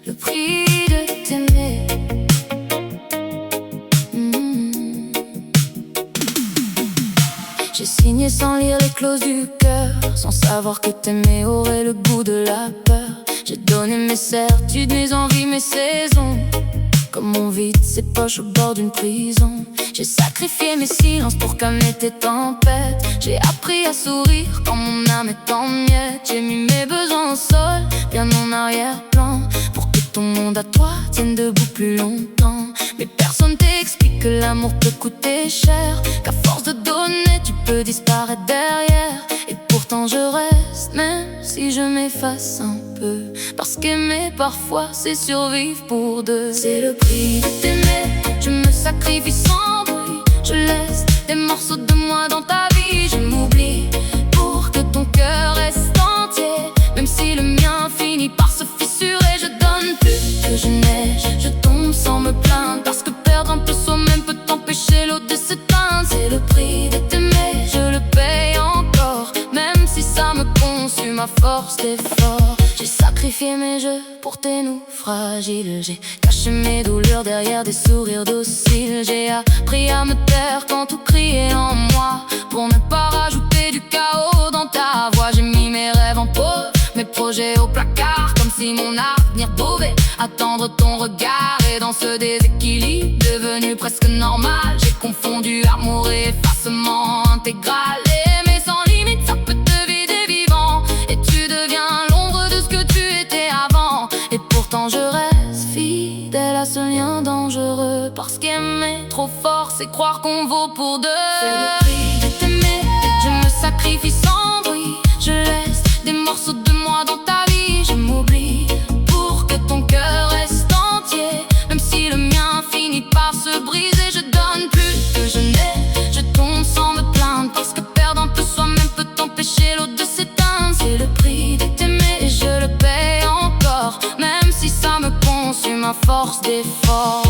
Le prix de t'aimer. J'ai signé sans lire les clauses du cœur, sans savoir que t'aimer aurait le goût de la peur. J'ai donné mes certitudes, mes envies, mes saisons, comme on vide ses poches au bord d'une prison. J'ai sacrifié mes silences pour calmer tes tempêtes. J'ai appris à sourire quand mon âme est en miettes. J'ai mis mes besoins au sol, bien en arrière-plan, pour que ton monde à toi tienne debout plus longtemps. Mais personne t'explique que l'amour peut coûter cher, qu'à force de donner tu peux disparaître derrière. Et pourtant je reste, même si je m'efface un peu, parce qu'aimer parfois c'est survivre pour deux. C'est le prix de t'aimer, je me sacrifie sans bruit. Je laisse des morceaux de moi dans ta vie. Je m'oublie pour que ton cœur reste entier, même si le mien finit par se fissurer. Je donne plus que je neige, je tombe sans me plaindre, parce que perdre un peu soi-même peut empêcher l'eau de s'éteindre. C'est le prix de t'aimer, je le paye encore, même si ça me consume à force d'effort. J'ai sacrifié mes jeux pour tes nous fragiles. J'ai caché mes douleurs derrière des sourires dociles. J'ai appris à me taire quand tout criait en moi, pour ne pas rajouter du chaos dans ta voix. J'ai mis mes rêves en pause, mes projets au placard, comme si mon avenir pouvait attendre ton regard. Et dans ce déséquilibre devenu presque normal, j'ai confondu amour et effacement intégral. Aimer sans limite, ça peut te vider vivant, et tu deviens l'ombre de ce que tu étais avant. Et pourtant je reste fidèle à ce lien dangereux, parce qu'aimer trop fort, c'est croire qu'on vaut pour deux. C'est le prix de t'aimer, je me sacrifie sans bruit. Je laisse des morceaux de moi dans ta vie. Je m'oublie pour que ton cœur reste entier, même si le mien finit par se briser. Je donne plus que je n'ai, je tombe sans me plaindre, parce que perdre un peu soi-même peut empêcher l'eau de s'éteindre. C'est le prix de t'aimer et je le paye encore, même si ça me consume à force d'effort.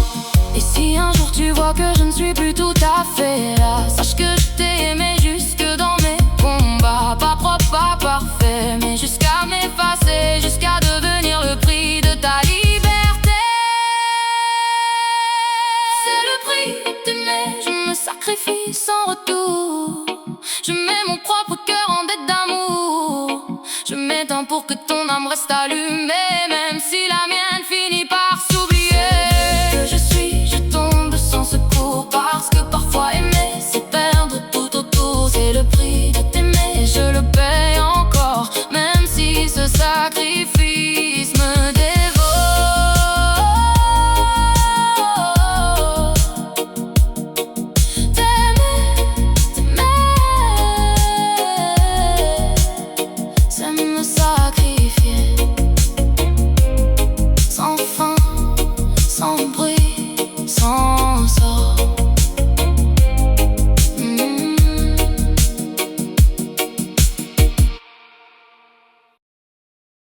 Et si un jour tu vois que je ne suis plus tout à fait là, sache que je t'ai aimé jusque dans mes combats. Pas propre, pas parfait, mais jusqu'à m'effacer, jusqu'à devenir le prix de ta liberté. C'est le prix de t'aimer, je me sacrifie sans retour. Je mets mon propre cœur en dette d'amour. Je m'éteins pour que ton âme reste allumée, même si la mienne finit par s'oublier. Que je suis, je tombe sans secours, parce que parfois aimer c'est perdre tout autour. C'est le prix de t'aimer et je le paye encore, même si ce sacrifice me dévore. Ça me sacrifier, sans fin, sans bruit, sans sort.